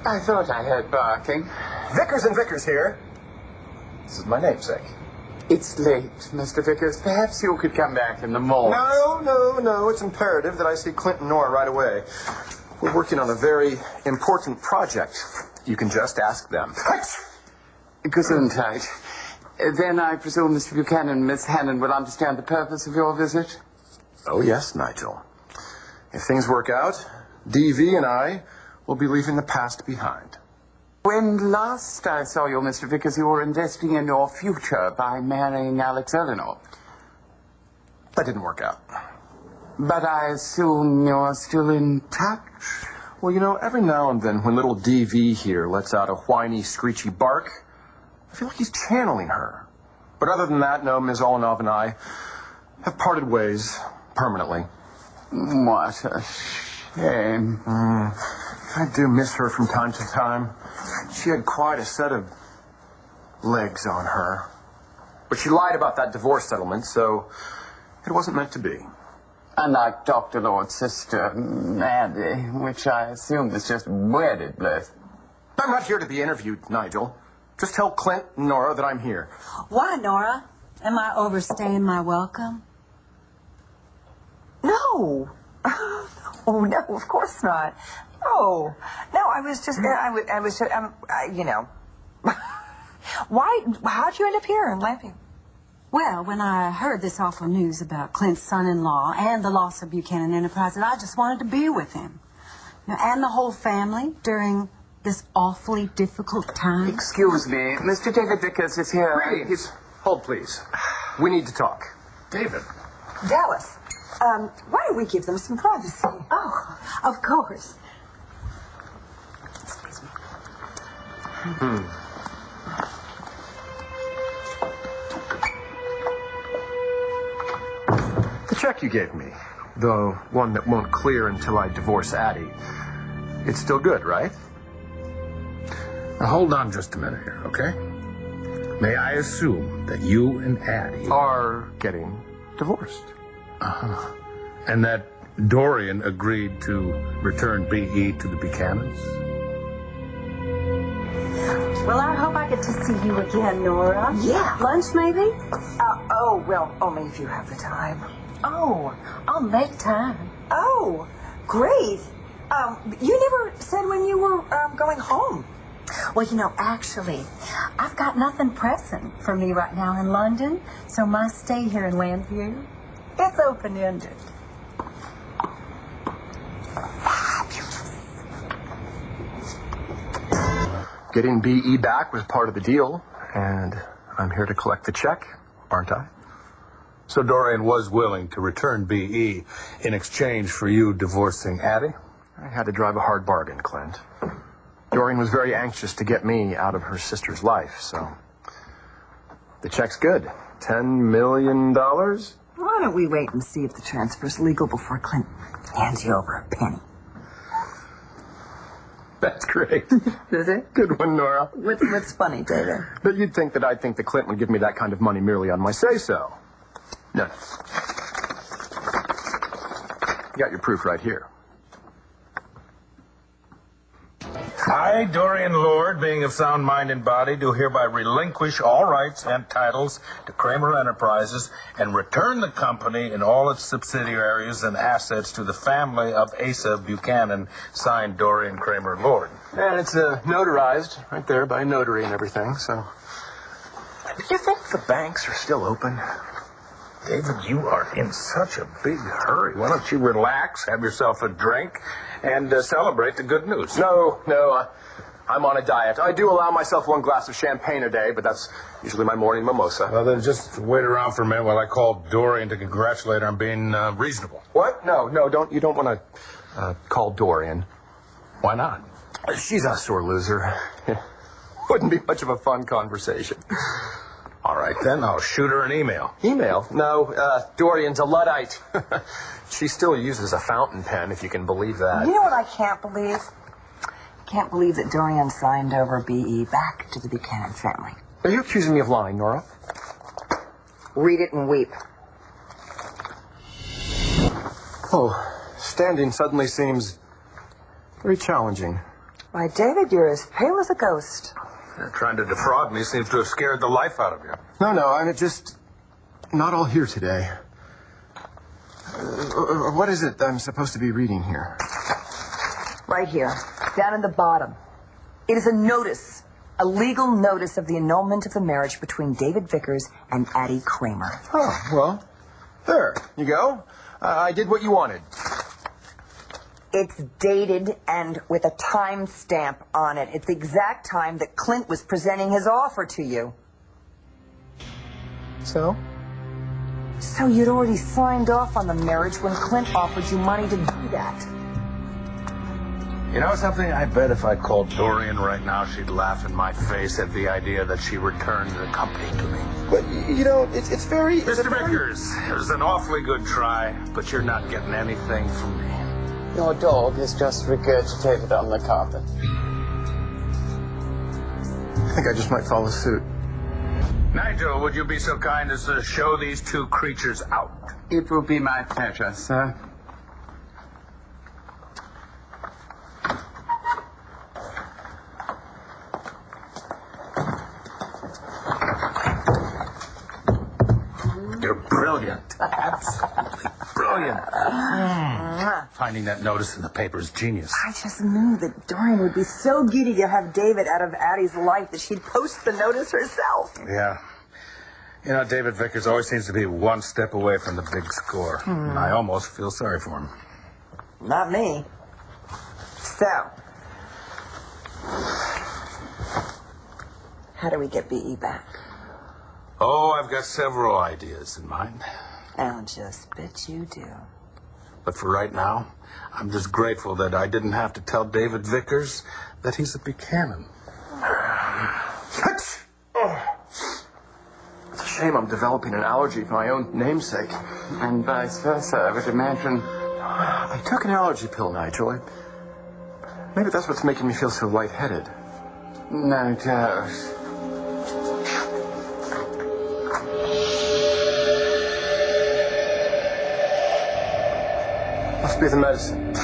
I thought I heard barking. Vickers and Vickers here. This is my namesake. It's late, Mr. Vickers. Perhaps you could come back in the morning. No. It's imperative that I see Clint and Nora right away. We're working on a very important project. You can just ask them. Gesundheit. Then I presume Mr. Buchanan and Miss Hannon will understand the purpose of your visit? Oh, yes, Nigel. If things work out, DV and I will be leaving the past behind. When last I saw you, Mr. Vickers, you were investing in your future by marrying Alex Eleanor. That didn't work out. But I assume you're still in touch? Well, you know, every now and then when little DV here lets out a whiny, screechy bark, I feel like he's channeling her. But other than that, no, Ms. Olenov and I have parted ways permanently. What a shame. I do miss her from time to time. She had quite a set of legs on her. But she lied about that divorce settlement, so it wasn't meant to be. Unlike Dr. Lord's sister, Maddie, which I assume is just wedded bliss. I'm not here to be interviewed, Nigel. Just tell Clint and Nora that I'm here. Why, Nora? Am I overstaying my welcome? No. Oh, no, of course not. No, I was just, you know. Why, how'd you end up here in Lamping? Well, when I heard this awful news about Clint's son-in-law and the loss of Buchanan Enterprises, I just wanted to be with him. You know, and the whole family during this awfully difficult time. Excuse me, Mr. David Vickers is here. Please, hold please. We need to talk. David. Dallas, why don't we give them some privacy? Oh, of course. Excuse me. The check you gave me, the one that won't clear until I divorce Addie, it's still good, right? Now, hold on just a minute here, okay? May I assume that you and Addie Are getting divorced. and that Dorian agreed to return B.E. to the Buchanans? Well, I hope I get to see you again, Nora. Yeah. Lunch, maybe? Well, only if you have the time. Oh, I'll make time. Oh, great. You never said when you were going home. Well, you know, actually, I've got nothing pressing for me right now in London, so my stay here in Landview, it's open-ended. Getting B.E. back was part of the deal, and I'm here to collect the check, aren't I? So Dorian was willing to return B.E. in exchange for you divorcing Addie? I had to drive a hard bargain, Clint. Dorian was very anxious to get me out of her sister's life, so the check's good. $10 million? Why don't we wait and see if the transfer's legal before Clint hands you over a penny? That's great. Is it? Good one, Nora. What's funny, David? But you'd think that I'd think that Clint would give me that kind of money merely on my say-so. No. You got your proof right here. I, Dorian Lord, being of sound mind and body, do hereby relinquish all rights and titles to Kramer Enterprises and return the company and all its subsidiaries and assets to the family of Asa Buchanan, signed Dorian Kramer Lord. And it's notarized right there by a notary and everything, so... Do you think the banks are still open? David, you are in such a big hurry. Why don't you relax, have yourself a drink, and celebrate the good news? No, I'm on a diet. I do allow myself one glass of champagne a day, but that's usually my morning mimosa. Well, then just wait around for a minute while I call Dorian to congratulate her on being reasonable. What? No, you don't want to call Dorian. Why not? She's a sore loser. Wouldn't be much of a fun conversation. All right, then I'll shoot her an email. Email? No, Dorian's a Luddite. She still uses a fountain pen, if you can believe that. You know what I can't believe? Can't believe that Dorian signed over B.E. back to the Buchanan family. Are you accusing me of lying, Nora? Read it and weep. Oh, standing suddenly seems very challenging. Why, David, you're as pale as a ghost. Trying to defraud me seems to have scared the life out of you. No, I'm just not all here today. What is it I'm supposed to be reading here? Right here, down in the bottom. It is a notice, a legal notice of the annulment of the marriage between David Vickers and Addie Kramer. Oh, well, there you go. I did what you wanted. It's dated and with a time stamp on it. It's the exact time that Clint was presenting his offer to you. So? So you'd already signed off on the marriage when Clint offered you money to do that. You know something? I bet if I called Dorian right now, she'd laugh in my face at the idea that she returned the company to me. But, you know, it's very... Mr. Vickers, it was an awfully good try, but you're not getting anything from me. Your dog is just regurgitated on the carpet. I think I just might follow suit. Nigel, would you be so kind as to show these two creatures out? It will be my pleasure, sir. You're brilliant. Absolutely brilliant. Finding that notice in the paper is genius. I just knew that Dorian would be so giddy to have David out of Addie's life that she'd post the notice herself. Yeah. You know, David Vickers always seems to be one step away from the big score. I almost feel sorry for him. Not me. So, how do we get BE back? Oh, I've got several ideas in mind. I'll just bet you do. But for right now, I'm just grateful that I didn't have to tell David Vickers that he's a Buchanan. It's a shame I'm developing an allergy for my own namesake. And vice versa, I would imagine. I took an allergy pill, Nigel. Maybe that's what's making me feel so lightheaded. No doubt. Must be the medicine.